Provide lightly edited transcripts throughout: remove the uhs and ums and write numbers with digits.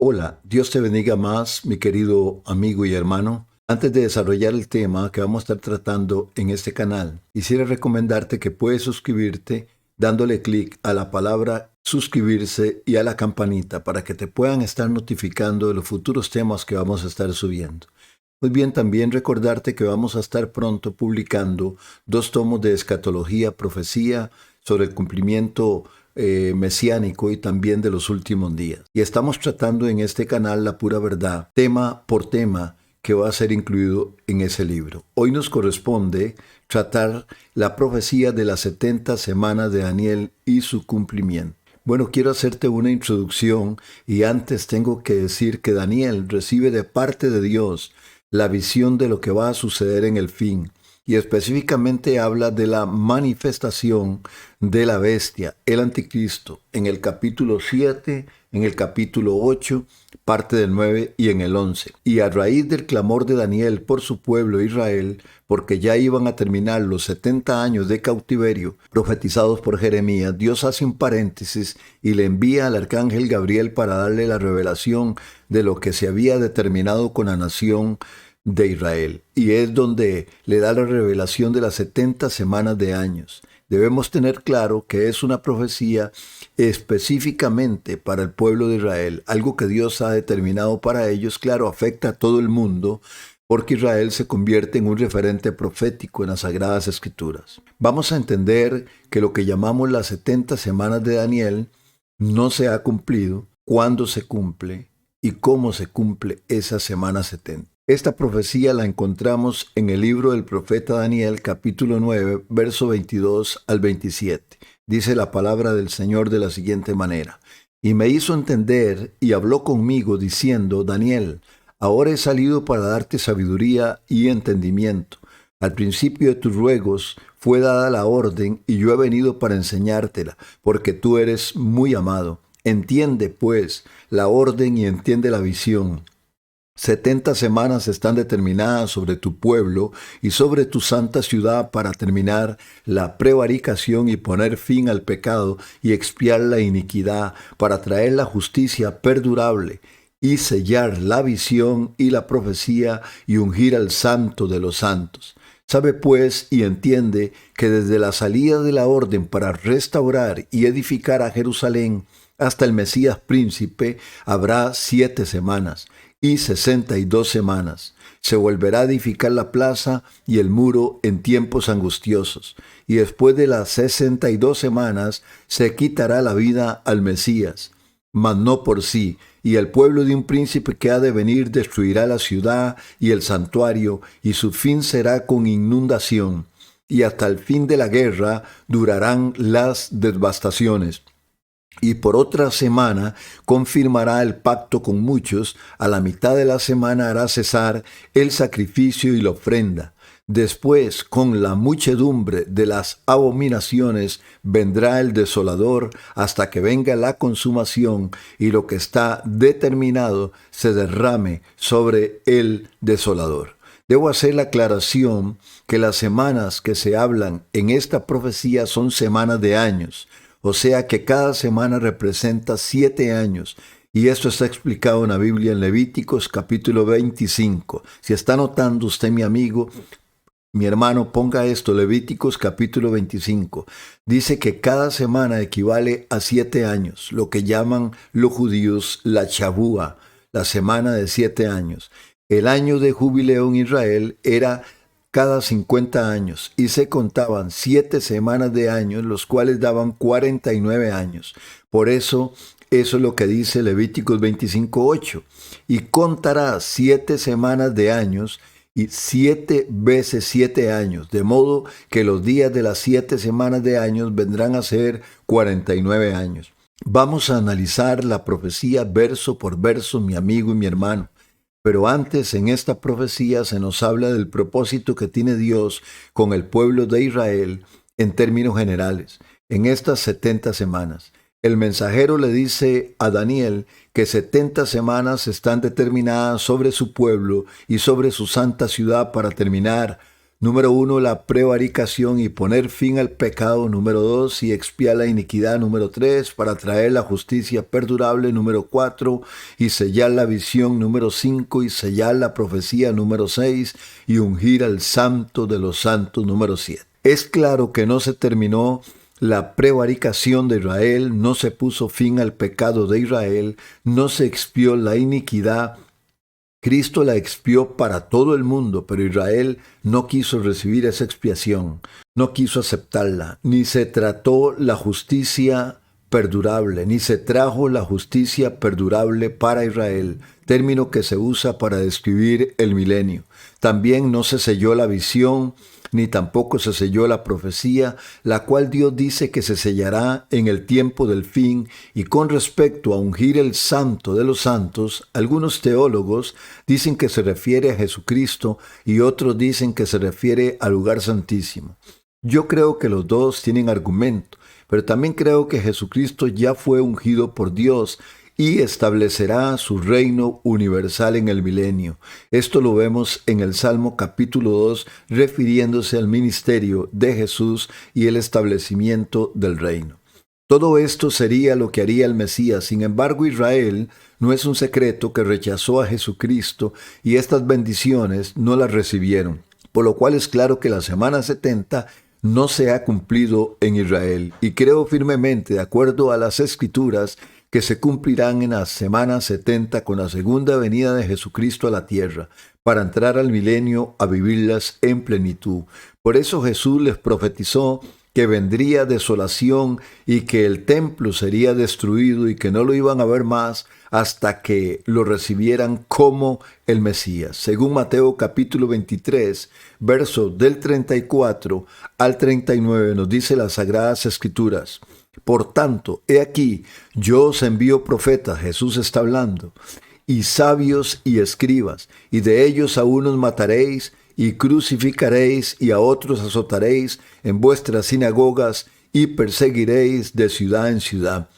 Hola, Dios te bendiga más, mi querido amigo y hermano. Antes de desarrollar el tema que vamos a estar tratando en este canal, quisiera recomendarte que puedes suscribirte dándole clic a la palabra suscribirse y a la campanita para que te puedan estar notificando de los futuros temas que vamos a estar subiendo. Muy bien, también recordarte que vamos a estar pronto publicando 2 tomos de escatología, profecía sobre el cumplimiento mesiánico y también de los últimos días. Y estamos tratando en este canal la pura verdad, tema por tema, que va a ser incluido en ese libro. Hoy nos corresponde tratar la profecía de las 70 semanas de Daniel y su cumplimiento. Bueno, quiero hacerte una introducción y antes tengo que decir que Daniel recibe de parte de Dios la visión de lo que va a suceder en el fin, y específicamente habla de la manifestación de la bestia, el anticristo, en el capítulo 7, en el capítulo 8, parte del 9 y en el 11. Y a raíz del clamor de Daniel por su pueblo Israel, porque ya iban a terminar los 70 años de cautiverio profetizados por Jeremías, Dios hace un paréntesis y le envía al arcángel Gabriel para darle la revelación de lo que se había determinado con la nación de Israel. Y es donde le da la revelación de las 70 semanas de años. Debemos tener claro que es una profecía específicamente para el pueblo de Israel, algo que Dios ha determinado para ellos. Claro, afecta a todo el mundo, porque Israel se convierte en un referente profético en las Sagradas Escrituras. Vamos a entender que lo que llamamos las 70 semanas de Daniel no se ha cumplido, cuándo se cumple y cómo se cumple esa semana 70. Esta profecía la encontramos en el libro del profeta Daniel, capítulo 9, verso 22 al 27. Dice la palabra del Señor de la siguiente manera: Y me hizo entender y habló conmigo diciendo: Daniel, ahora he salido para darte sabiduría y entendimiento. Al principio de tus ruegos fue dada la orden y yo he venido para enseñártela, porque tú eres muy amado. Entiende, pues, la orden y entiende la visión. 70 semanas están determinadas sobre tu pueblo y sobre tu santa ciudad para terminar la prevaricación y poner fin al pecado y expiar la iniquidad, para traer la justicia perdurable y sellar la visión y la profecía y ungir al santo de los santos. Sabe pues y entiende que desde la salida de la orden para restaurar y edificar a Jerusalén hasta el Mesías príncipe habrá 7 semanas y 62 semanas. Se volverá a edificar la plaza y el muro en tiempos angustiosos. Y después de las 62 semanas se quitará la vida al Mesías, mas no por sí. Y el pueblo de un príncipe que ha de venir destruirá la ciudad y el santuario, y su fin será con inundación. Y hasta el fin de la guerra durarán las devastaciones. Y por otra semana confirmará el pacto con muchos. A la mitad de la semana hará cesar el sacrificio y la ofrenda. Después, con la muchedumbre de las abominaciones, vendrá el desolador hasta que venga la consumación y lo que está determinado se derrame sobre el desolador. Debo hacer la aclaración que las semanas que se hablan en esta profecía son semanas de años. O sea que cada semana representa 7 años. Y esto está explicado en la Biblia en Levíticos capítulo 25. Si está notando usted, mi amigo, mi hermano, ponga esto, Levíticos capítulo 25. Dice que cada semana equivale a 7 años, lo que llaman los judíos la Shabúa, la semana de 7 años. El año de jubileo en Israel era cada 50 años, y se contaban 7 semanas de años, los cuales daban 49 años. Por eso es lo que dice Levíticos 25:8. Y contarás 7 semanas de años, y 7 veces 7 años, de modo que los días de las 7 semanas de años vendrán a ser 49 años. Vamos a analizar la profecía verso por verso, mi amigo y mi hermano. Pero antes, en esta profecía se nos habla del propósito que tiene Dios con el pueblo de Israel en términos generales, en estas 70 semanas. El mensajero le dice a Daniel que 70 semanas están determinadas sobre su pueblo y sobre su santa ciudad para terminar Número 1, la prevaricación y poner fin al pecado. Número 2, y expiar la iniquidad. Número 3, para traer la justicia perdurable. Número 4, y sellar la visión. Número 5, y sellar la profecía. Número 6, y ungir al santo de los santos. Número 7. Es claro que no se terminó la prevaricación de Israel, no se puso fin al pecado de Israel, no se expió la iniquidad. Cristo la expió para todo el mundo, pero Israel no quiso recibir esa expiación, no quiso aceptarla, ni se trató la justicia perdurable, ni se trajo la justicia perdurable para Israel, término que se usa para describir el milenio. También no se selló la visión, ni tampoco se selló la profecía, la cual Dios dice que se sellará en el tiempo del fin. Y con respecto a ungir el santo de los santos, algunos teólogos dicen que se refiere a Jesucristo y otros dicen que se refiere al lugar santísimo. Yo creo que los dos tienen argumento, pero también creo que Jesucristo ya fue ungido por Dios y establecerá su reino universal en el milenio. Esto lo vemos en el Salmo capítulo 2, refiriéndose al ministerio de Jesús y el establecimiento del reino. Todo esto sería lo que haría el Mesías. Sin embargo, Israel no es un secreto que rechazó a Jesucristo y estas bendiciones no las recibieron, por lo cual es claro que la semana 70 no se ha cumplido en Israel. Y creo firmemente, de acuerdo a las Escrituras, que se cumplirán en la semana 70 con la segunda venida de Jesucristo a la tierra, para entrar al milenio a vivirlas en plenitud. Por eso Jesús les profetizó que vendría desolación y que el templo sería destruido y que no lo iban a ver más hasta que lo recibieran como el Mesías. Según Mateo capítulo 23, versos del 34 al 39, nos dice las Sagradas Escrituras: por tanto, he aquí, yo os envío profetas, Jesús está hablando, y sabios y escribas, y de ellos a unos mataréis, y crucificaréis, y a otros azotaréis en vuestras sinagogas, y perseguiréis de ciudad en ciudad,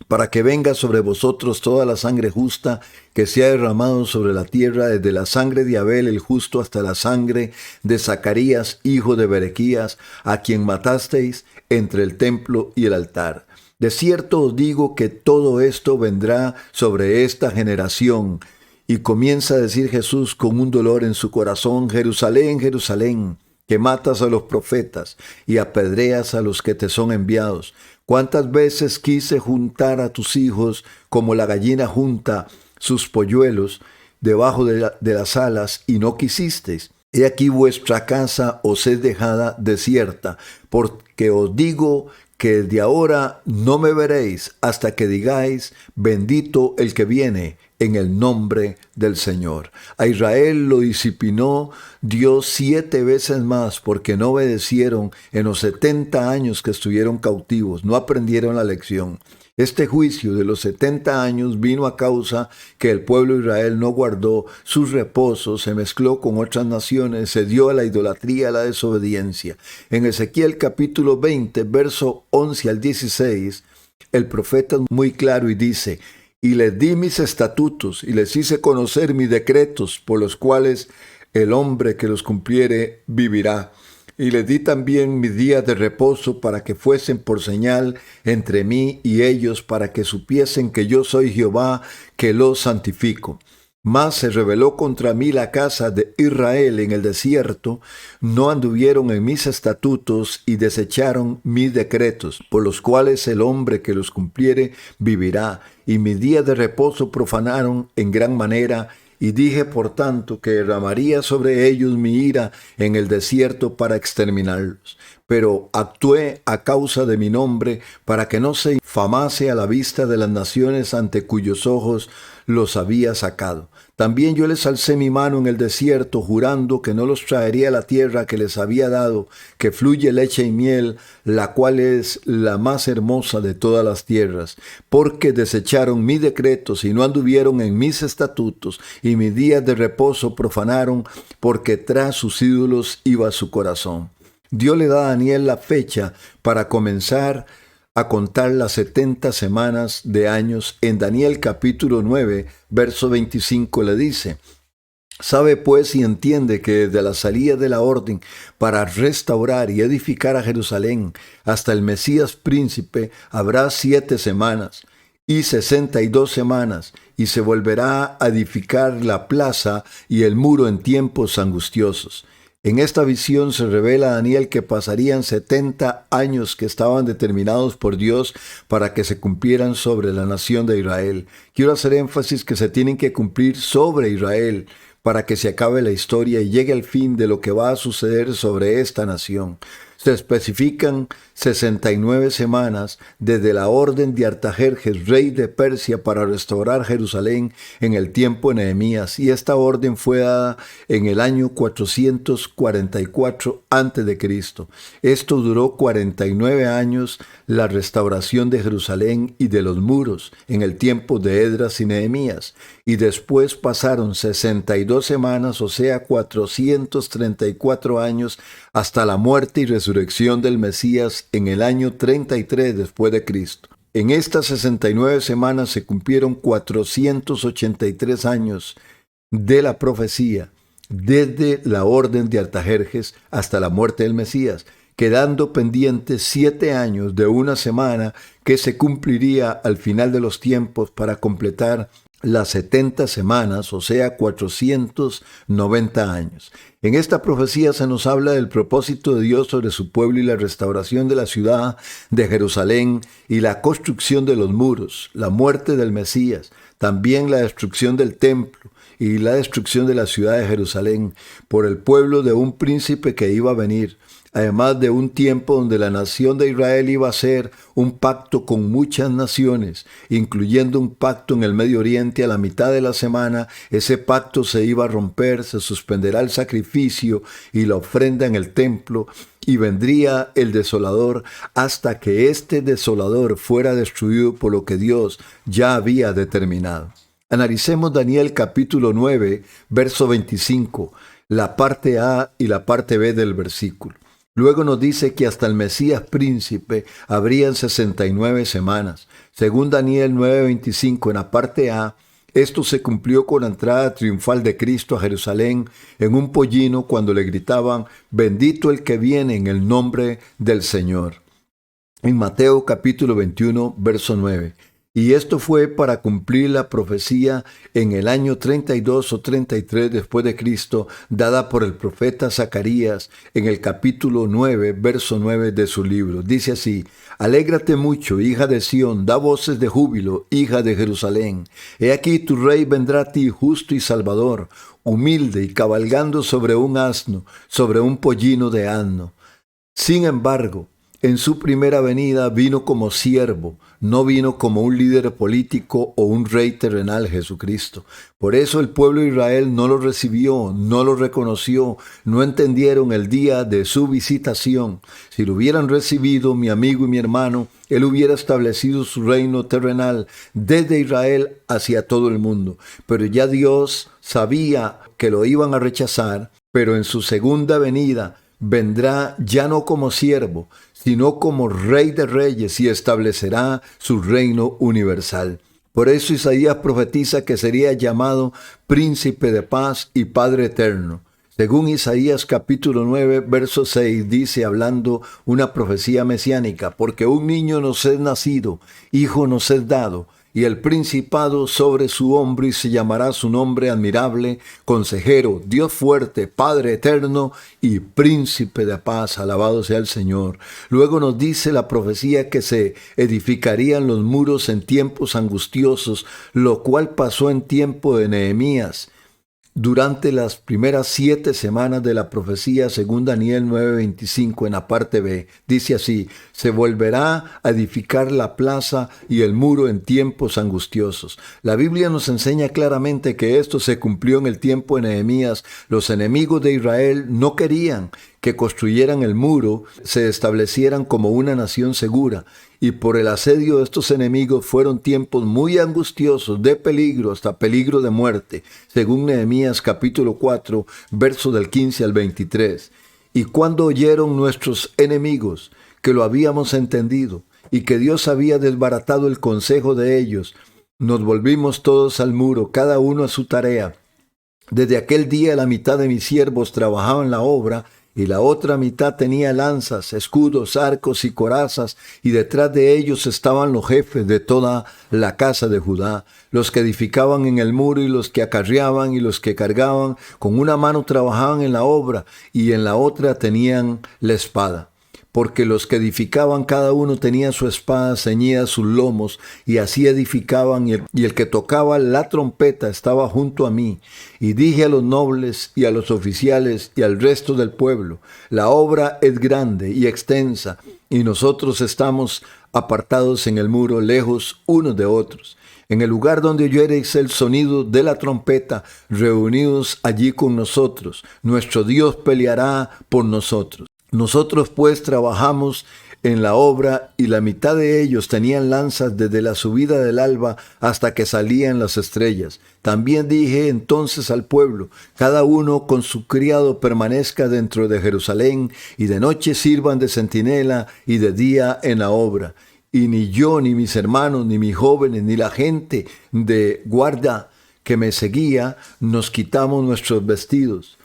para que venga sobre vosotros toda la sangre justa que se ha derramado sobre la tierra, desde la sangre de Abel el justo hasta la sangre de Zacarías, hijo de Berequías, a quien matasteis entre el templo y el altar. De cierto os digo que todo esto vendrá sobre esta generación. Y comienza a decir Jesús con un dolor en su corazón: Jerusalén, Jerusalén, que matas a los profetas y apedreas a los que te son enviados. ¿Cuántas veces quise juntar a tus hijos como la gallina junta sus polluelos debajo de las alas, y no quisisteis? He aquí vuestra casa os es dejada desierta, porque os digo que desde ahora no me veréis hasta que digáis: bendito el que viene en el nombre del Señor. A Israel lo disciplinó Dios 7 veces más porque no obedecieron en los 70 años que estuvieron cautivos, no aprendieron la lección. Este juicio de los 70 años vino a causa que el pueblo de Israel no guardó sus reposos, se mezcló con otras naciones, se dio a la idolatría, a la desobediencia. En Ezequiel capítulo 20, verso 11 al 16, el profeta es muy claro y dice: y les di mis estatutos y les hice conocer mis decretos, por los cuales el hombre que los cumpliere vivirá. Y les di también mis días de reposo para que fuesen por señal entre mí y ellos, para que supiesen que yo soy Jehová, que los santifico. Mas se rebeló contra mí la casa de Israel en el desierto, no anduvieron en mis estatutos y desecharon mis decretos, por los cuales el hombre que los cumpliere vivirá. Y mis días de reposo profanaron en gran manera, y dije por tanto que derramaría sobre ellos mi ira en el desierto para exterminarlos. Pero actué a causa de mi nombre, para que no se infamase a la vista de las naciones ante cuyos ojos los había sacado. También yo les alcé mi mano en el desierto, jurando que no los traería a la tierra que les había dado, que fluye leche y miel, la cual es la más hermosa de todas las tierras, porque desecharon mis decretos y no anduvieron en mis estatutos, y mis días de reposo profanaron, porque tras sus ídolos iba su corazón. Dios le da a Daniel la fecha para comenzar a contar las 70 semanas de años. En Daniel capítulo 9, verso 25 le dice: Sabe pues y entiende que desde la salida de la orden para restaurar y edificar a Jerusalén hasta el Mesías príncipe habrá 7 semanas y 62 semanas, y se volverá a edificar la plaza y el muro en tiempos angustiosos. En esta visión se revela a Daniel que pasarían 70 años que estaban determinados por Dios para que se cumplieran sobre la nación de Israel. Quiero hacer énfasis que se tienen que cumplir sobre Israel para que se acabe la historia y llegue al fin de lo que va a suceder sobre esta nación. Se especifican 69 semanas desde la orden de Artajerjes, rey de Persia, para restaurar Jerusalén en el tiempo de Nehemías, y esta orden fue dada en el año 444 a.C. Esto duró 49 años, la restauración de Jerusalén y de los muros en el tiempo de Esdras y Nehemías, y después pasaron 62 semanas, o sea 434 años, hasta la muerte y resurrección del Mesías en el año 33 después de Cristo. En estas 69 semanas se cumplieron 483 años de la profecía, desde la orden de Artajerjes hasta la muerte del Mesías, quedando pendientes 7 años de una semana que se cumpliría al final de los tiempos para completar las 70 semanas, o sea 490 años. En esta profecía se nos habla del propósito de Dios sobre su pueblo y la restauración de la ciudad de Jerusalén y la construcción de los muros, la muerte del Mesías, también la destrucción del templo y la destrucción de la ciudad de Jerusalén por el pueblo de un príncipe que iba a venir, además de un tiempo donde la nación de Israel iba a hacer un pacto con muchas naciones, incluyendo un pacto en el Medio Oriente. A la mitad de la semana ese pacto se iba a romper, se suspenderá el sacrificio y la ofrenda en el templo, y vendría el desolador hasta que este desolador fuera destruido por lo que Dios ya había determinado. Analicemos Daniel capítulo 9, verso 25, la parte A y la parte B del versículo. Luego nos dice que hasta el Mesías príncipe habrían 69 semanas. Según Daniel 9:25 en la parte A, esto se cumplió con la entrada triunfal de Cristo a Jerusalén en un pollino cuando le gritaban: bendito el que viene en el nombre del Señor. En Mateo capítulo 21, verso 9. Y esto fue para cumplir la profecía en el año 32 o 33 después de Cristo, dada por el profeta Zacarías en el capítulo 9, verso 9 de su libro. Dice así: alégrate mucho, hija de Sión, da voces de júbilo, hija de Jerusalén. He aquí tu rey vendrá a ti, justo y salvador, humilde y cabalgando sobre un asno, sobre un pollino de asno. Sin embargo, en su primera venida vino como siervo, no vino como un líder político o un rey terrenal, Jesucristo. Por eso el pueblo de Israel no lo recibió, no lo reconoció, no entendieron el día de su visitación. Si lo hubieran recibido, mi amigo y mi hermano, Él hubiera establecido su reino terrenal desde Israel hacia todo el mundo. Pero ya Dios sabía que lo iban a rechazar, pero en su segunda venida vendrá ya no como siervo, sino como Rey de Reyes, y establecerá su reino universal. Por eso Isaías profetiza que sería llamado Príncipe de Paz y Padre Eterno. Según Isaías capítulo 9, verso 6, dice, hablando una profecía mesiánica: porque un niño nos es nacido, hijo nos es dado, y el principado sobre su hombro, y se llamará su nombre admirable, consejero, Dios fuerte, Padre eterno y príncipe de paz. Alabado sea el Señor. Luego nos dice la profecía que se edificarían los muros en tiempos angustiosos, lo cual pasó en tiempo de Nehemías. Durante las primeras 7 semanas de la profecía, según Daniel 9:25 en la parte B, dice así: se volverá a edificar la plaza y el muro en tiempos angustiosos. La Biblia nos enseña claramente que esto se cumplió en el tiempo de Nehemías. Los enemigos de Israel no querían que construyeran el muro, se establecieran como una nación segura. Y por el asedio de estos enemigos fueron tiempos muy angustiosos, de peligro, hasta peligro de muerte, según Nehemías capítulo 4, verso del 15 al 23. Y cuando oyeron nuestros enemigos que lo habíamos entendido y que Dios había desbaratado el consejo de ellos, nos volvimos todos al muro, cada uno a su tarea. Desde aquel día la mitad de mis siervos trabajaban la obra, y la otra mitad tenía lanzas, escudos, arcos y corazas, y detrás de ellos estaban los jefes de toda la casa de Judá, los que edificaban en el muro y los que acarreaban y los que cargaban, con una mano trabajaban en la obra y en la otra tenían la espada. Porque los que edificaban cada uno tenía su espada ceñida a sus lomos, y así edificaban, y el que tocaba la trompeta estaba junto a mí. Y dije a los nobles y a los oficiales y al resto del pueblo: la obra es grande y extensa, y nosotros estamos apartados en el muro, lejos unos de otros. En el lugar donde oyereis el sonido de la trompeta, reunidos allí con nosotros, nuestro Dios peleará por nosotros. Nosotros pues trabajamos en la obra, y la mitad de ellos tenían lanzas desde la subida del alba hasta que salían las estrellas. También dije entonces al pueblo: cada uno con su criado permanezca dentro de Jerusalén, y de noche sirvan de centinela y de día en la obra. Y ni yo, ni mis hermanos, ni mis jóvenes, ni la gente de guarda que me seguía, nos quitamos nuestros vestidos.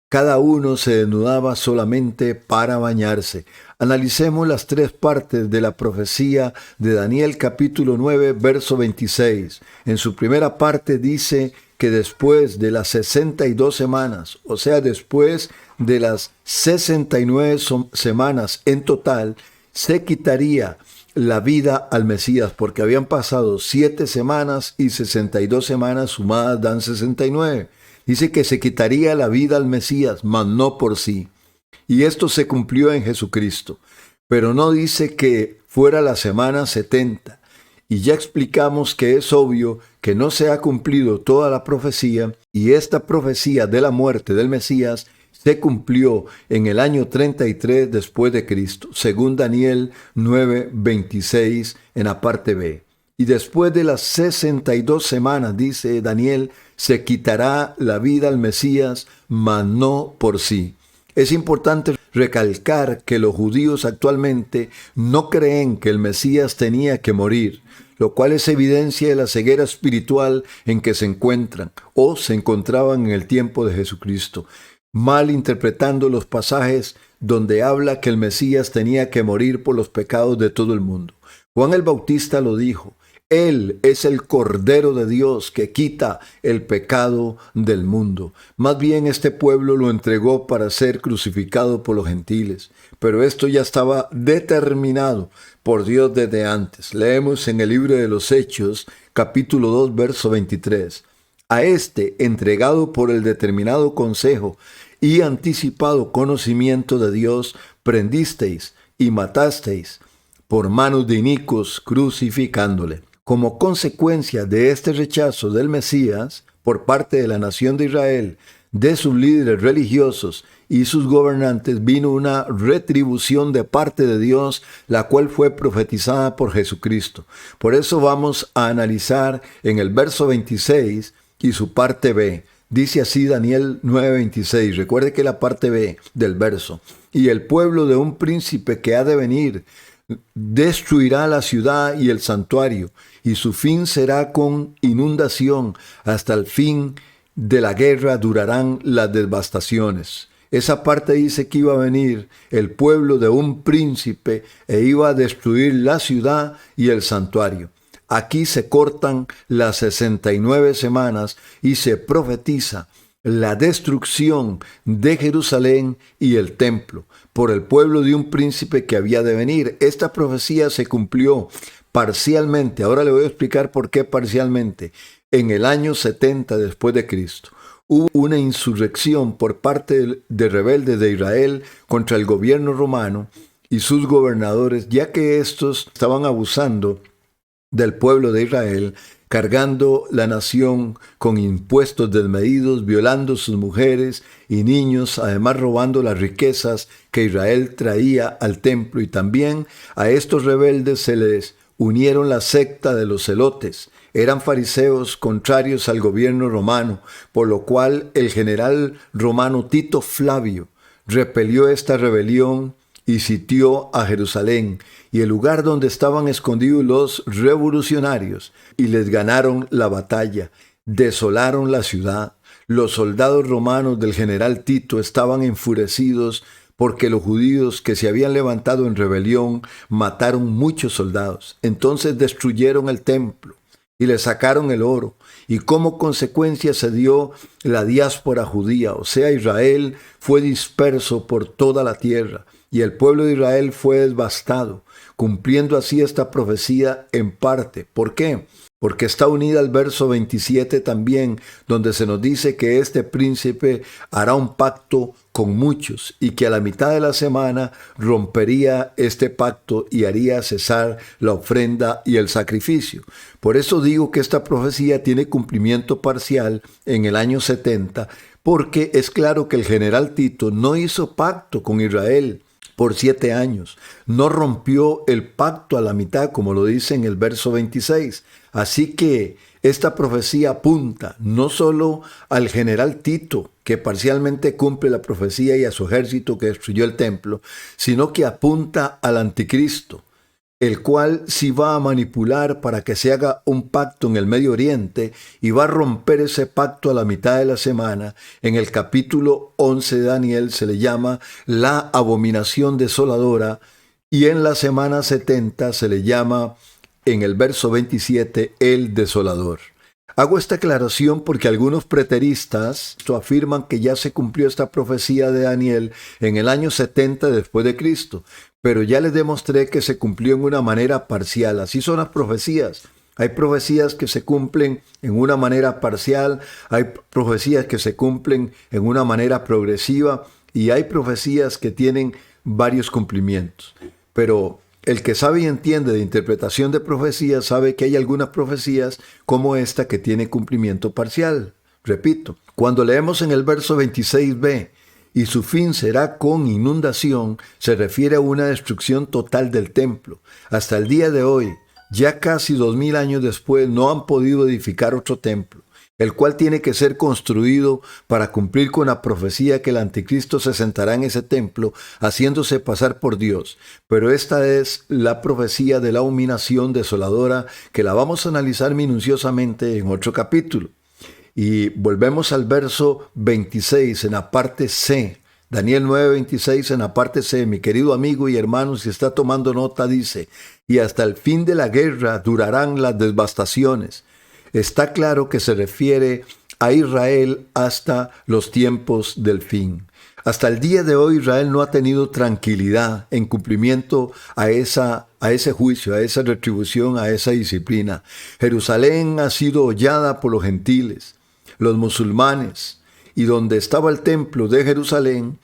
Cada uno se desnudaba solamente para bañarse. Analicemos las tres partes de la profecía de Daniel capítulo 9, verso 26. En su primera parte dice que después de las 62 semanas, o sea, después de las 69 semanas en total, se quitaría la vida al Mesías, porque habían pasado 7 semanas y 62 semanas sumadas dan 69. Dice que se quitaría la vida al Mesías, mas no por sí. Y esto se cumplió en Jesucristo. Pero no dice que fuera la semana 70. Y ya explicamos que es obvio que no se ha cumplido toda la profecía, y esta profecía de la muerte del Mesías se cumplió en el año 33 después de Cristo, según Daniel 9:26 en la parte B. Y después de las 62 semanas, dice Daniel, se quitará la vida al Mesías, mas no por sí. Es importante recalcar que los judíos actualmente no creen que el Mesías tenía que morir, lo cual es evidencia de la ceguera espiritual en que se encuentran o se encontraban en el tiempo de Jesucristo, mal interpretando los pasajes donde habla que el Mesías tenía que morir por los pecados de todo el mundo. Juan el Bautista lo dijo: Él es el Cordero de Dios que quita el pecado del mundo. Más bien este pueblo lo entregó para ser crucificado por los gentiles. Pero esto ya estaba determinado por Dios desde antes. Leemos en el libro de los Hechos, capítulo 2, verso 23. A este, entregado por el determinado consejo y anticipado conocimiento de Dios, prendisteis y matasteis por manos de inicuos, crucificándole. Como consecuencia de este rechazo del Mesías por parte de la nación de Israel, de sus líderes religiosos y sus gobernantes, vino una retribución de parte de Dios, la cual fue profetizada por Jesucristo. Por eso vamos a analizar en el verso 26 y su parte B. Dice así Daniel 9:26. Recuerde que la parte B del verso: y el pueblo de un príncipe que ha de venir destruirá la ciudad y el santuario, y su fin será con inundación. Hasta el fin de la guerra durarán las devastaciones. Esa parte dice que iba a venir el pueblo de un príncipe e iba a destruir la ciudad y el santuario. Aquí se cortan las 69 semanas y se profetiza la destrucción de Jerusalén y el templo por el pueblo de un príncipe que había de venir. Esta profecía se cumplió parcialmente. Ahora le voy a explicar por qué parcialmente. En el año 70 después de Cristo hubo una insurrección por parte de rebeldes de Israel contra el gobierno romano y sus gobernadores, ya que estos estaban abusando del pueblo de Israel, cargando la nación con impuestos desmedidos, violando sus mujeres y niños, además robando las riquezas que Israel traía al templo. Y también a estos rebeldes se les unieron la secta de los celotes. Eran fariseos contrarios al gobierno romano, por lo cual el general romano Tito Flavio repelió esta rebelión y sitió a Jerusalén y el lugar donde estaban escondidos los revolucionarios, y les ganaron la batalla, desolaron la ciudad, los soldados romanos del general Tito estaban enfurecidos porque los judíos que se habían levantado en rebelión mataron muchos soldados. Entonces destruyeron el templo y le sacaron el oro. Y como consecuencia se dio la diáspora judía, o sea, Israel fue disperso por toda la tierra y el pueblo de Israel fue devastado, cumpliendo así esta profecía en parte. ¿Por qué? Porque está unida al verso 27 también, donde se nos dice que este príncipe hará un pacto con muchos y que a la mitad de la semana rompería este pacto y haría cesar la ofrenda y el sacrificio. Por eso digo que esta profecía tiene cumplimiento parcial en el año 70, porque es claro que el general Tito no hizo pacto con Israel por 7 años. No rompió el pacto a la mitad, como lo dice en el verso 26. Así que esta profecía apunta no solo al general Tito, que parcialmente cumple la profecía, y a su ejército que destruyó el templo, sino que apunta al anticristo, el cual sí va a manipular para que se haga un pacto en el Medio Oriente y va a romper ese pacto a la mitad de la semana. En el capítulo 11 de Daniel se le llama la abominación desoladora y en la semana 70 se le llama, en el verso 27, el desolador. Hago esta aclaración porque algunos preteristas afirman que ya se cumplió esta profecía de Daniel en el año 70 después de Cristo, pero ya les demostré que se cumplió en una manera parcial. Así son las profecías. Hay profecías que se cumplen en una manera parcial, hay profecías que se cumplen en una manera progresiva y hay profecías que tienen varios cumplimientos. Pero el que sabe y entiende de interpretación de profecías sabe que hay algunas profecías como esta que tiene cumplimiento parcial. Repito, cuando leemos en el verso 26b, y su fin será con inundación, se refiere a una destrucción total del templo. Hasta el día de hoy, ya casi 2000 años después, no han podido edificar otro templo, el cual tiene que ser construido para cumplir con la profecía que el anticristo se sentará en ese templo, haciéndose pasar por Dios. Pero esta es la profecía de la abominación desoladora, que la vamos a analizar minuciosamente en otro capítulo. Y volvemos al verso 26 en la parte C. Daniel 9:26 en la parte C. Mi querido amigo y hermano, si está tomando nota, dice: y hasta el fin de la guerra durarán las devastaciones. Está claro que se refiere a Israel hasta los tiempos del fin. Hasta el día de hoy Israel no ha tenido tranquilidad en cumplimiento a ese juicio, a esa retribución, a esa disciplina. Jerusalén ha sido hollada por los gentiles, los musulmanes, y donde estaba el templo de Jerusalén,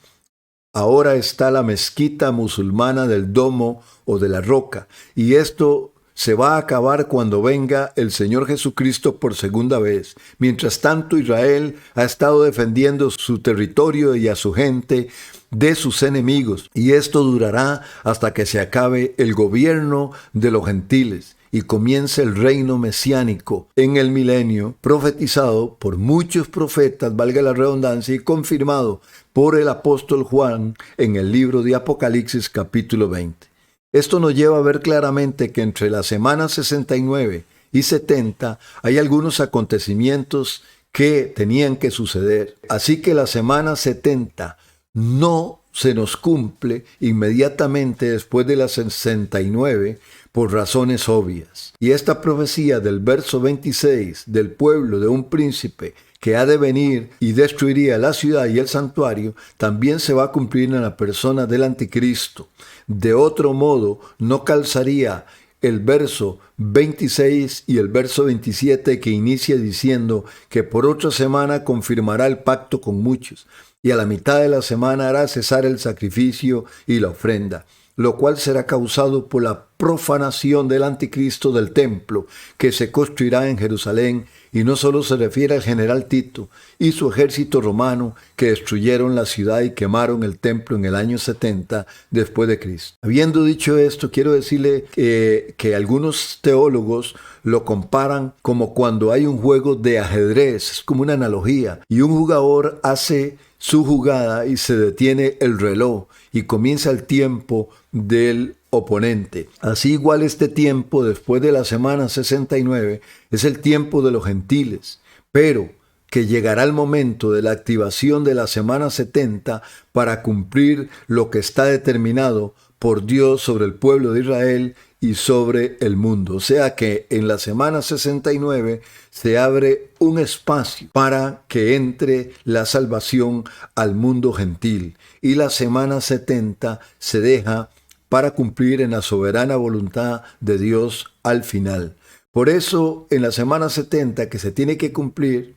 ahora está la mezquita musulmana del Domo o de la Roca, y esto se va a acabar cuando venga el Señor Jesucristo por segunda vez. Mientras tanto, Israel ha estado defendiendo su territorio y a su gente de sus enemigos, y esto durará hasta que se acabe el gobierno de los gentiles y comience el reino mesiánico en el milenio, profetizado por muchos profetas, valga la redundancia, y confirmado por el apóstol Juan en el libro de Apocalipsis capítulo 20. Esto nos lleva a ver claramente que entre las semanas 69 y 70 hay algunos acontecimientos que tenían que suceder. Así que la semana 70 no se nos cumple inmediatamente después de la 69 por razones obvias. Y esta profecía del verso 26 del pueblo de un príncipe que ha de venir y destruiría la ciudad y el santuario, también se va a cumplir en la persona del anticristo. De otro modo, no calzaría el verso 26 y el verso 27 que inicia diciendo que por otra semana confirmará el pacto con muchos, y a la mitad de la semana hará cesar el sacrificio y la ofrenda, lo cual será causado por la profanación del anticristo del templo que se construirá en Jerusalén, y no solo se refiere al general Tito y su ejército romano que destruyeron la ciudad y quemaron el templo en el año 70 después de Cristo. Habiendo dicho esto, quiero decirle que algunos teólogos lo comparan como cuando hay un juego de ajedrez, es como una analogía, y un jugador hace su jugada y se detiene el reloj y comienza el tiempo del oponente. Así igual este tiempo después de la semana 69 es el tiempo de los gentiles, pero que llegará el momento de la activación de la semana 70 para cumplir lo que está determinado por Dios sobre el pueblo de Israel y sobre el mundo. O sea que en la semana 69 se abre un espacio para que entre la salvación al mundo gentil, y la semana 70 se deja para cumplir en la soberana voluntad de Dios al final. Por eso, en la semana 70 que se tiene que cumplir,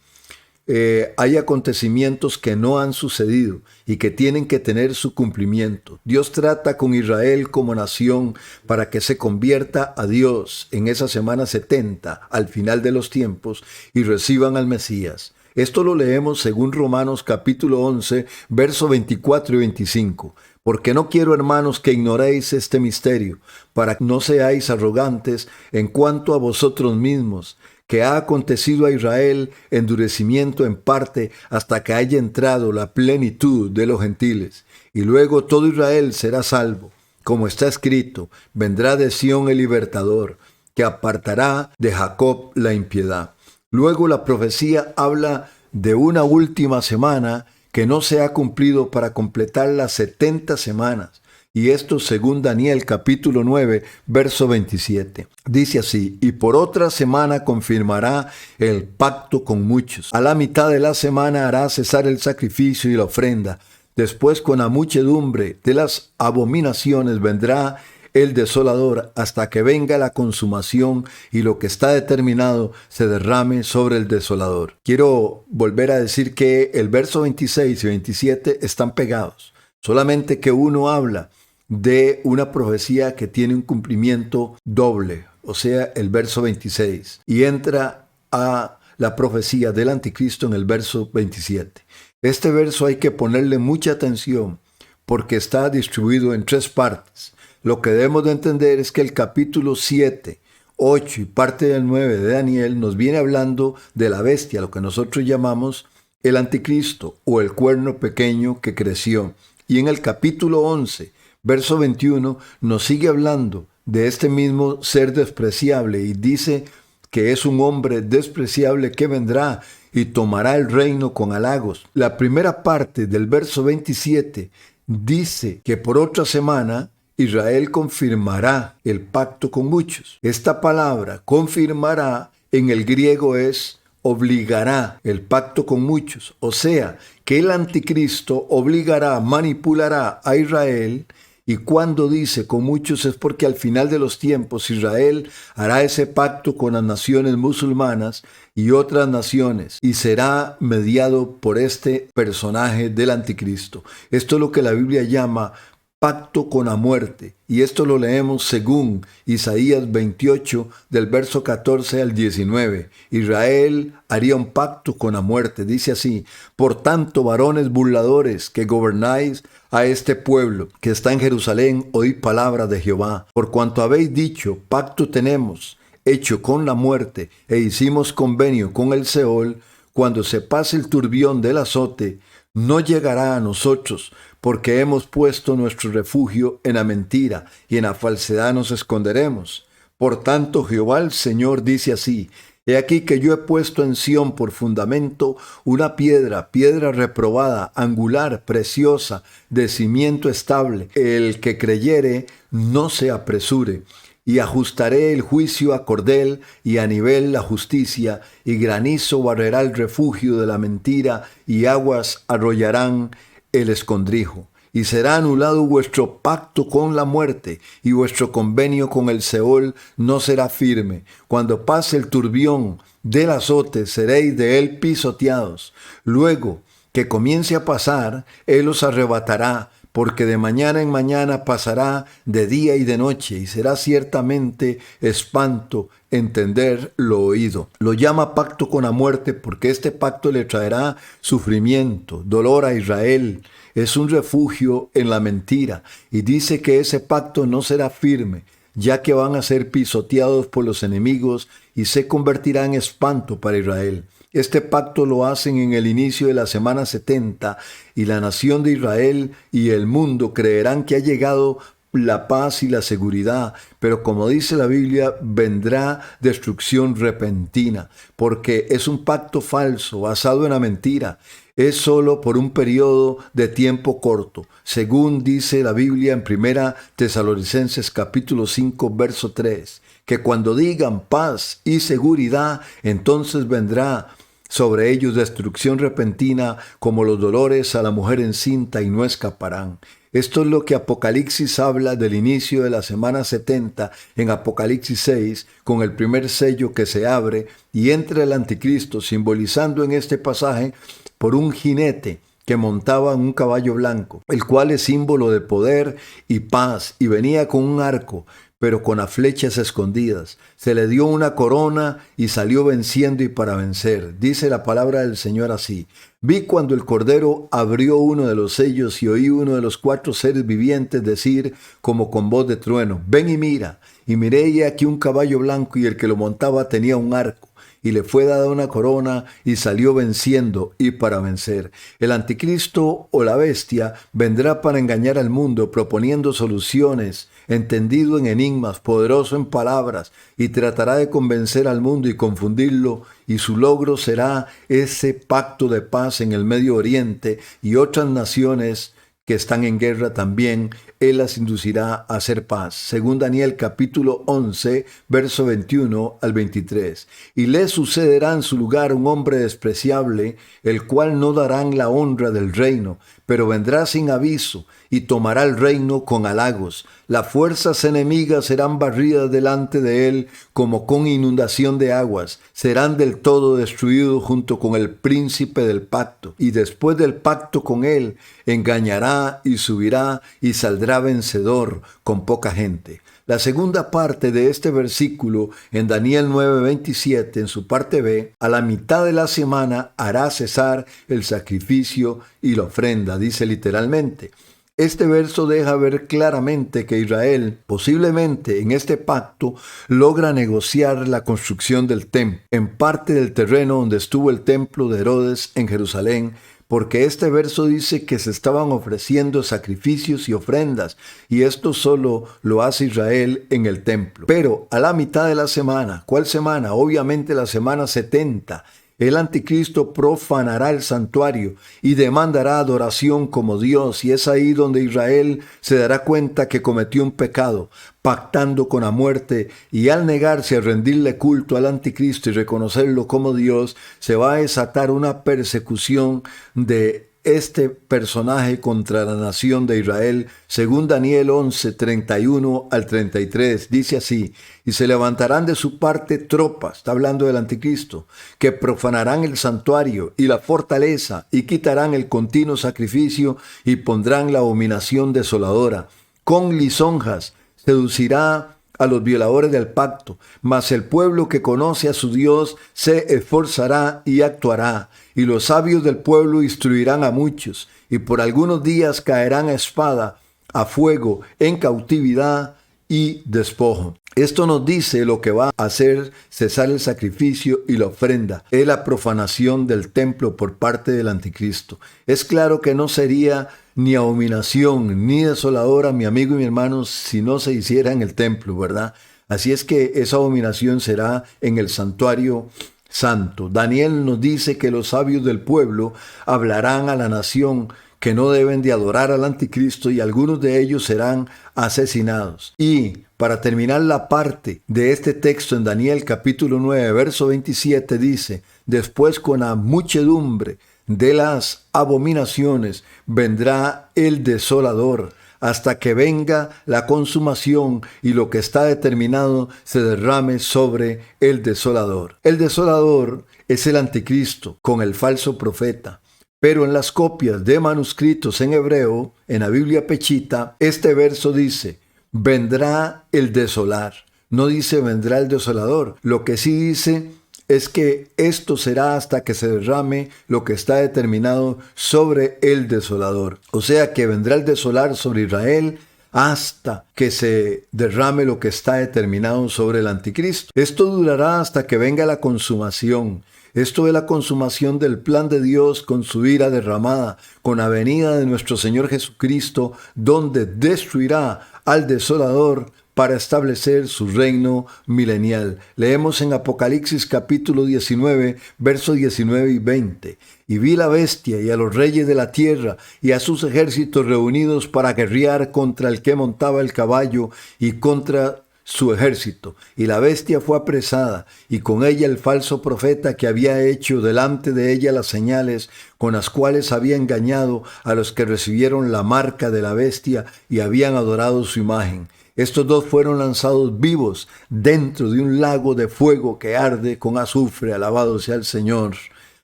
hay acontecimientos que no han sucedido y que tienen que tener su cumplimiento. Dios trata con Israel como nación para que se convierta a Dios en esa semana 70 al final de los tiempos y reciban al Mesías. Esto lo leemos según Romanos capítulo 11, versos 24 y 25. Porque no quiero, hermanos, que ignoréis este misterio, para que no seáis arrogantes en cuanto a vosotros mismos, que ha acontecido a Israel endurecimiento en parte hasta que haya entrado la plenitud de los gentiles. Y luego todo Israel será salvo. Como está escrito, vendrá de Sión el libertador, que apartará de Jacob la impiedad. Luego la profecía habla de una última semana que no se ha cumplido para completar las 70 semanas. Y esto según Daniel capítulo 9, verso 27. Dice así: y por otra semana confirmará el pacto con muchos. A la mitad de la semana hará cesar el sacrificio y la ofrenda. Después, con la muchedumbre de las abominaciones, vendrá el desolador hasta que venga la consumación y lo que está determinado se derrame sobre el desolador. Quiero volver a decir que el verso 26 y 27 están pegados. Solamente que uno habla de una profecía que tiene un cumplimiento doble, o sea, el verso 26, y entra a la profecía del anticristo en el verso 27. Este verso hay que ponerle mucha atención porque está distribuido en 3 partes. Lo que debemos de entender es que el capítulo 7, 8 y parte del 9 de Daniel nos viene hablando de la bestia, lo que nosotros llamamos el anticristo o el cuerno pequeño que creció. Y en el capítulo 11, verso 21, nos sigue hablando de este mismo ser despreciable y dice que es un hombre despreciable que vendrá y tomará el reino con halagos. La primera parte del verso 27 dice que por otra semana Israel confirmará el pacto con muchos. Esta palabra confirmará en el griego es obligará el pacto con muchos. O sea, que el anticristo obligará, manipulará a Israel. Y cuando dice con muchos es porque al final de los tiempos Israel hará ese pacto con las naciones musulmanas y otras naciones y será mediado por este personaje del anticristo. Esto es lo que la Biblia llama pacto con la muerte, y esto lo leemos según Isaías 28 del verso 14 al 19. Israel haría un pacto con la muerte, dice así: por tanto, varones burladores que gobernáis a este pueblo que está en Jerusalén, oíd palabra de Jehová. Por cuanto habéis dicho, pacto tenemos hecho con la muerte, e hicimos convenio con el Seol, cuando se pase el turbión del azote, no llegará a nosotros, porque hemos puesto nuestro refugio en la mentira, y en la falsedad nos esconderemos. Por tanto, Jehová el Señor dice así: he aquí que yo he puesto en Sión por fundamento una piedra, piedra reprobada, angular, preciosa, de cimiento estable. El que creyere, no se apresure. Y ajustaré el juicio a cordel, y a nivel la justicia, y granizo barrerá el refugio de la mentira, y aguas arrollarán el escondrijo. Y será anulado vuestro pacto con la muerte, y vuestro convenio con el Seol no será firme. Cuando pase el turbión del azote, seréis de él pisoteados. Luego que comience a pasar, él os arrebatará, porque de mañana en mañana pasará de día y de noche, y será ciertamente espanto entender lo oído. Lo llama pacto con la muerte porque este pacto le traerá sufrimiento, dolor a Israel. Es un refugio en la mentira, y dice que ese pacto no será firme, ya que van a ser pisoteados por los enemigos y se convertirá en espanto para Israel. Este pacto lo hacen en el inicio de la semana 70, y la nación de Israel y el mundo creerán que ha llegado la paz y la seguridad, pero como dice la Biblia, vendrá destrucción repentina, porque es un pacto falso, basado en la mentira. Es solo por un periodo de tiempo corto, según dice la Biblia en 1 Tesalonicenses capítulo 5, verso 3, que cuando digan paz y seguridad, entonces vendrá sobre ellos destrucción repentina como los dolores a la mujer encinta y no escaparán. Esto es lo que Apocalipsis habla del inicio de la semana 70 en Apocalipsis 6, con el primer sello que se abre y entra el anticristo, simbolizando en este pasaje por un jinete que montaba en un caballo blanco, el cual es símbolo de poder y paz, y venía con un arco, pero con las flechas escondidas. Se le dio una corona y salió venciendo y para vencer. Dice la palabra del Señor así: vi cuando el Cordero abrió uno de los sellos y oí uno de los 4 seres vivientes decir como con voz de trueno: ven y mira. Y miré y aquí un caballo blanco y el que lo montaba tenía un arco. Y le fue dada una corona y salió venciendo y para vencer. El anticristo o la bestia vendrá para engañar al mundo, proponiendo soluciones, entendido en enigmas, poderoso en palabras, y tratará de convencer al mundo y confundirlo, y su logro será ese pacto de paz en el Medio Oriente y otras naciones que están en guerra también. Él las inducirá a hacer paz. Según Daniel capítulo 11, verso 21 al 23. Y le sucederá en su lugar un hombre despreciable, el cual no darán la honra del reino, pero vendrá sin aviso y tomará el reino con halagos. Las fuerzas enemigas serán barridas delante de él como con inundación de aguas. Serán del todo destruidos junto con el príncipe del pacto. Y después del pacto con él, engañará y subirá y saldrá vencedor con poca gente. La segunda parte de este versículo en Daniel 9:27, en su parte B, a la mitad de la semana hará cesar el sacrificio y la ofrenda, dice literalmente. Este verso deja ver claramente que Israel, posiblemente en este pacto, logra negociar la construcción del templo, en parte del terreno donde estuvo el templo de Herodes en Jerusalén, porque este verso dice que se estaban ofreciendo sacrificios y ofrendas, y esto solo lo hace Israel en el templo. Pero a la mitad de la semana, ¿cuál semana? Obviamente la semana 70, el anticristo profanará el santuario y demandará adoración como Dios, y es ahí donde Israel se dará cuenta que cometió un pecado, pactando con la muerte, y al negarse a rendirle culto al anticristo y reconocerlo como Dios, se va a desatar una persecución de este personaje contra la nación de Israel. Según Daniel 11, 31 al 33, dice así: y se levantarán de su parte tropas, está hablando del anticristo, que profanarán el santuario y la fortaleza, y quitarán el continuo sacrificio, y pondrán la abominación desoladora. Con lisonjas seducirá a los violadores del pacto, mas el pueblo que conoce a su Dios se esforzará y actuará, y los sabios del pueblo instruirán a muchos, y por algunos días caerán a espada, a fuego, en cautividad y despojo. Esto nos dice lo que va a hacer cesar el sacrificio y la ofrenda. Es la profanación del templo por parte del anticristo. Es claro que no sería ni abominación ni desoladora, mi amigo y mi hermano, si no se hiciera en el templo, ¿verdad? Así es que esa abominación será en el santuario santo. Daniel nos dice que los sabios del pueblo hablarán a la nación que no deben de adorar al anticristo, y algunos de ellos serán asesinados. Y para terminar la parte de este texto en Daniel capítulo 9, verso 27 dice: después con la muchedumbre de las abominaciones vendrá el desolador, hasta que venga la consumación y lo que está determinado se derrame sobre el desolador. El desolador es el anticristo con el falso profeta. Pero en las copias de manuscritos en hebreo, en la Biblia Pechita, este verso dice: vendrá el desolar. No dice vendrá el desolador. Lo que sí dice es que esto será hasta que se derrame lo que está determinado sobre el desolador. O sea que vendrá el desolar sobre Israel hasta que se derrame lo que está determinado sobre el anticristo. Esto durará hasta que venga la consumación. Esto es la consumación del plan de Dios con su ira derramada, con la venida de nuestro Señor Jesucristo, donde destruirá al desolador para establecer su reino milenial. Leemos en Apocalipsis capítulo 19, versos 19 y 20. Y vi la bestia y a los reyes de la tierra y a sus ejércitos reunidos para guerrear contra el que montaba el caballo y contra su ejército. Y la bestia fue apresada, y con ella el falso profeta que había hecho delante de ella las señales con las cuales había engañado a los que recibieron la marca de la bestia y habían adorado su imagen. Estos dos fueron lanzados vivos dentro de un lago de fuego que arde con azufre. Alabado sea el Señor.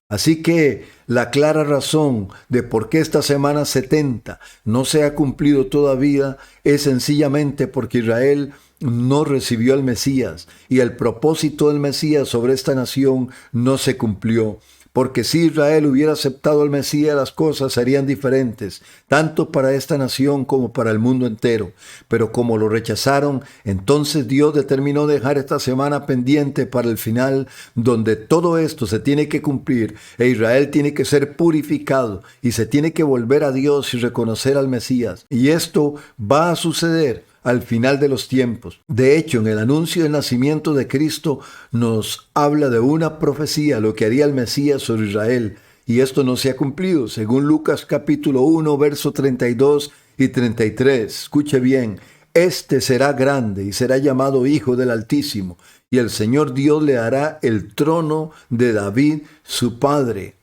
Así que la clara razón de por qué esta semana 70 no se ha cumplido todavía es sencillamente porque Israel no recibió al Mesías y el propósito del Mesías sobre esta nación no se cumplió. Porque si Israel hubiera aceptado al Mesías, las cosas serían diferentes, tanto para esta nación como para el mundo entero. Pero como lo rechazaron, entonces Dios determinó dejar esta semana pendiente para el final, donde todo esto se tiene que cumplir e Israel tiene que ser purificado y se tiene que volver a Dios y reconocer al Mesías. Y esto va a suceder al final de los tiempos. De hecho, en el anuncio del nacimiento de Cristo nos habla de una profecía, lo que haría el Mesías sobre Israel. Y esto no se ha cumplido, según Lucas capítulo 1, verso 32 y 33. Escuche bien, este será grande y será llamado Hijo del Altísimo, y el Señor Dios le dará el trono de David, su padre,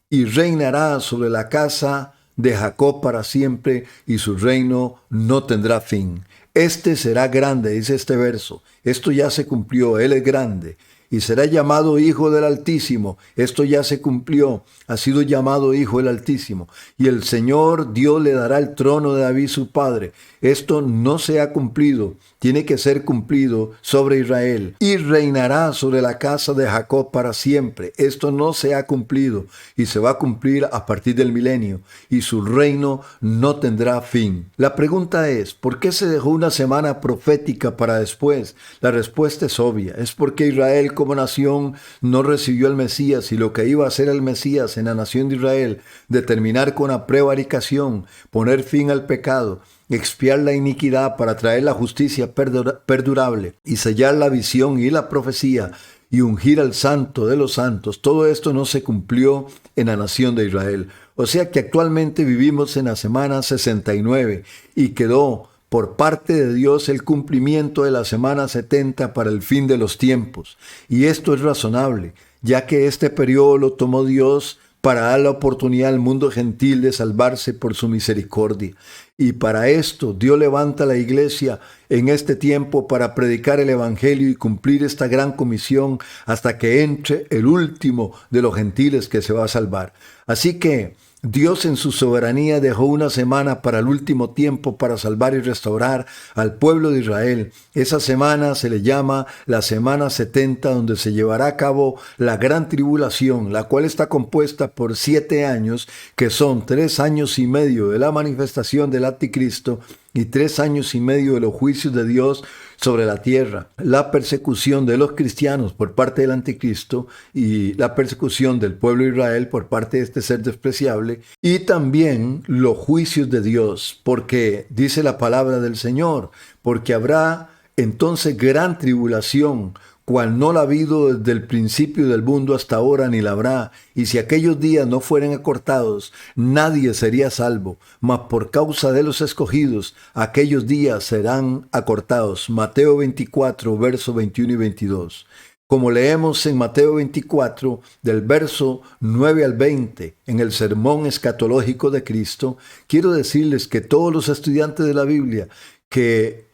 y reinará sobre la casa de Jacob para siempre, y su reino no tendrá fin. Este será grande, dice este verso. Esto ya se cumplió, Él es grande. Y será llamado Hijo del Altísimo. Esto ya se cumplió, ha sido llamado Hijo del Altísimo. Y el Señor Dios le dará el trono de David su padre. Esto no se ha cumplido, tiene que ser cumplido sobre Israel. Y reinará sobre la casa de Jacob para siempre. Esto no se ha cumplido y se va a cumplir a partir del milenio. Y su reino no tendrá fin. La pregunta es, ¿por qué se dejó una semana profética para después? La respuesta es obvia. Es porque Israel como nación no recibió al Mesías, y lo que iba a hacer el Mesías en la nación de Israel, de terminar con la prevaricación, poner fin al pecado, expiar la iniquidad para traer la justicia perdurable y sellar la visión y la profecía y ungir al santo de los santos, todo esto no se cumplió en la nación de Israel. O sea que actualmente vivimos en la semana 69 y quedó por parte de Dios el cumplimiento de la semana 70 para el fin de los tiempos. Y esto es razonable, ya que este periodo lo tomó Dios para dar la oportunidad al mundo gentil de salvarse por su misericordia. Y para esto Dios levanta la iglesia en este tiempo para predicar el evangelio y cumplir esta gran comisión hasta que entre el último de los gentiles que se va a salvar. Así que Dios en su soberanía dejó una semana para el último tiempo para salvar y restaurar al pueblo de Israel. Esa semana se le llama la semana 70, donde se llevará a cabo la gran tribulación, la cual está compuesta por 7 años, que son 3 años y medio de la manifestación del anticristo y 3 años y medio de los juicios de Dios sobre la tierra, la persecución de los cristianos por parte del anticristo y la persecución del pueblo de Israel por parte de este ser despreciable, y también los juicios de Dios, porque dice la palabra del Señor, porque habrá entonces gran tribulación, cual no la ha habido desde el principio del mundo hasta ahora, ni la habrá. Y si aquellos días no fueren acortados, nadie sería salvo. Mas por causa de los escogidos, aquellos días serán acortados. Mateo 24, versos 21 y 22. Como leemos en Mateo 24, del verso 9 al 20, en el sermón escatológico de Cristo, quiero decirles que todos los estudiantes de la Biblia que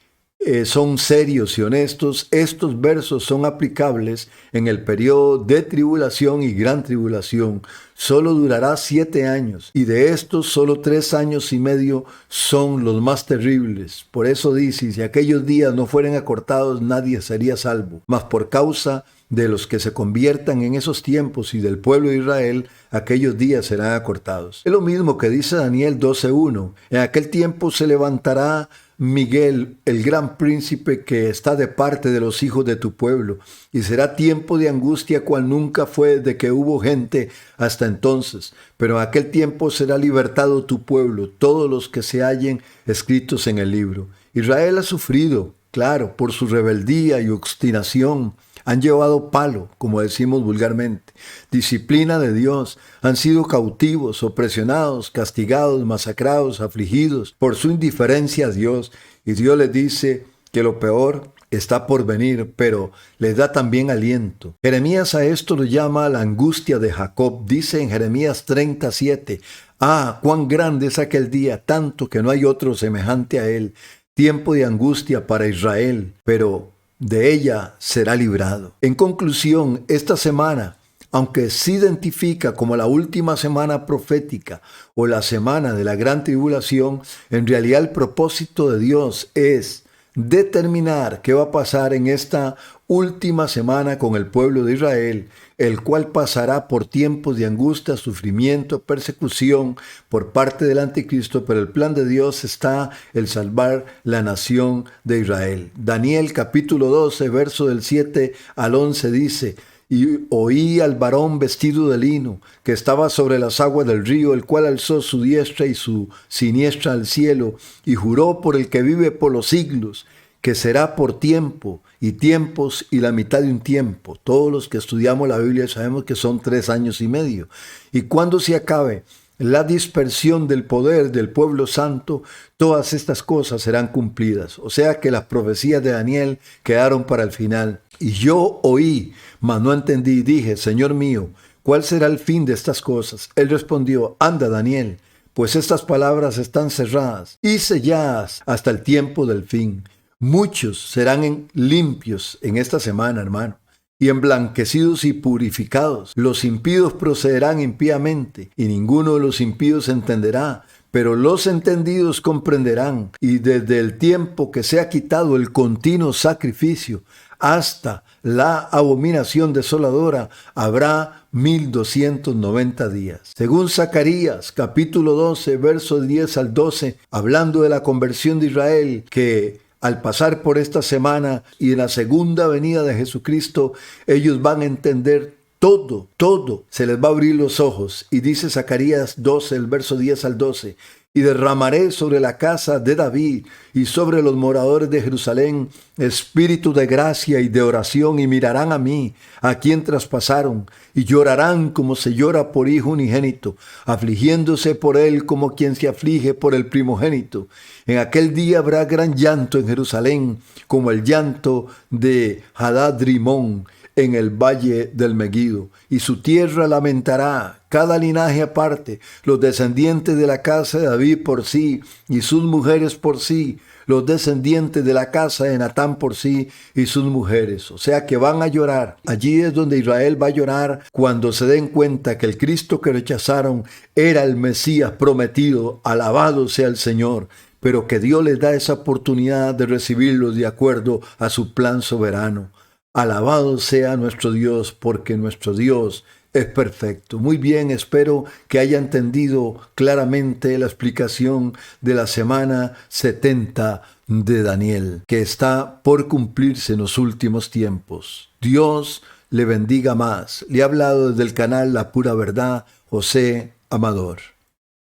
son serios y honestos, estos versos son aplicables en el periodo de tribulación y gran tribulación. Solo durará 7 años, y de estos solo 3 años y medio son los más terribles. Por eso dice, si aquellos días no fueren acortados, nadie sería salvo. Mas por causa de los que se conviertan en esos tiempos y del pueblo de Israel, aquellos días serán acortados. Es lo mismo que dice Daniel 12:1. En aquel tiempo se levantará Miguel, el gran príncipe que está de parte de los hijos de tu pueblo, y será tiempo de angustia cual nunca fue desde que hubo gente hasta entonces. Pero en aquel tiempo será libertado tu pueblo, todos los que se hallen escritos en el libro. Israel ha sufrido, claro, por su rebeldía y obstinación. Han llevado palo, como decimos vulgarmente, disciplina de Dios. Han sido cautivos, opresionados, castigados, masacrados, afligidos por su indiferencia a Dios. Y Dios les dice que lo peor está por venir, pero les da también aliento. Jeremías a esto lo llama la angustia de Jacob. Dice en Jeremías 37, «Ah, cuán grande es aquel día, tanto que no hay otro semejante a él. Tiempo de angustia para Israel, pero de ella será librado». En conclusión, esta semana, aunque se identifica como la última semana profética o la semana de la gran tribulación, en realidad el propósito de Dios es determinar qué va a pasar en esta última semana con el pueblo de Israel, el cual pasará por tiempos de angustia, sufrimiento, persecución por parte del anticristo, pero el plan de Dios está el salvar la nación de Israel. Daniel capítulo 12, verso del 7 al 11 dice: «Y oí al varón vestido de lino, que estaba sobre las aguas del río, el cual alzó su diestra y su siniestra al cielo, y juró por el que vive por los siglos, que será por tiempo y tiempos y la mitad de un tiempo». Todos los que estudiamos la Biblia sabemos que son 3 años y medio. «Y cuando se acabe la dispersión del poder del pueblo santo, todas estas cosas serán cumplidas». O sea que las profecías de Daniel quedaron para el final. «Y yo oí, mas no entendí, y dije: Señor mío, ¿cuál será el fin de estas cosas?». Él respondió: «Anda, Daniel, pues estas palabras están cerradas y selladas hasta el tiempo del fin. Muchos serán limpios en esta semana, hermano, y emblanquecidos y purificados. Los impíos procederán impíamente, y ninguno de los impíos entenderá, pero los entendidos comprenderán. Y desde el tiempo que se ha quitado el continuo sacrificio hasta la abominación desoladora, habrá 1290 días». Según Zacarías, capítulo 12, versos 10 al 12, hablando de la conversión de Israel, que al pasar por esta semana y en la segunda venida de Jesucristo, ellos van a entender todo, se les va a abrir los ojos. Y dice Zacarías 12, el verso 10 al 12, «Y derramaré sobre la casa de David y sobre los moradores de Jerusalén espíritu de gracia y de oración, y mirarán a mí, a quien traspasaron, y llorarán como se llora por hijo unigénito, afligiéndose por él como quien se aflige por el primogénito. En aquel día habrá gran llanto en Jerusalén, como el llanto de Hadad Rimón en el valle del Megido, y su tierra lamentará, cada linaje aparte, los descendientes de la casa de David por sí, y sus mujeres por sí, los descendientes de la casa de Natán por sí y sus mujeres». O sea que van a llorar. Allí es donde Israel va a llorar cuando se den cuenta que el Cristo que rechazaron era el Mesías prometido. Alabado sea el Señor. Pero que Dios les da esa oportunidad de recibirlos de acuerdo a su plan soberano. Alabado sea nuestro Dios, porque nuestro Dios es perfecto. Muy bien, espero que haya entendido claramente la explicación de la semana 70 de Daniel, que está por cumplirse en los últimos tiempos. Dios le bendiga más. Le ha hablado desde el canal La Pura Verdad, José Amador.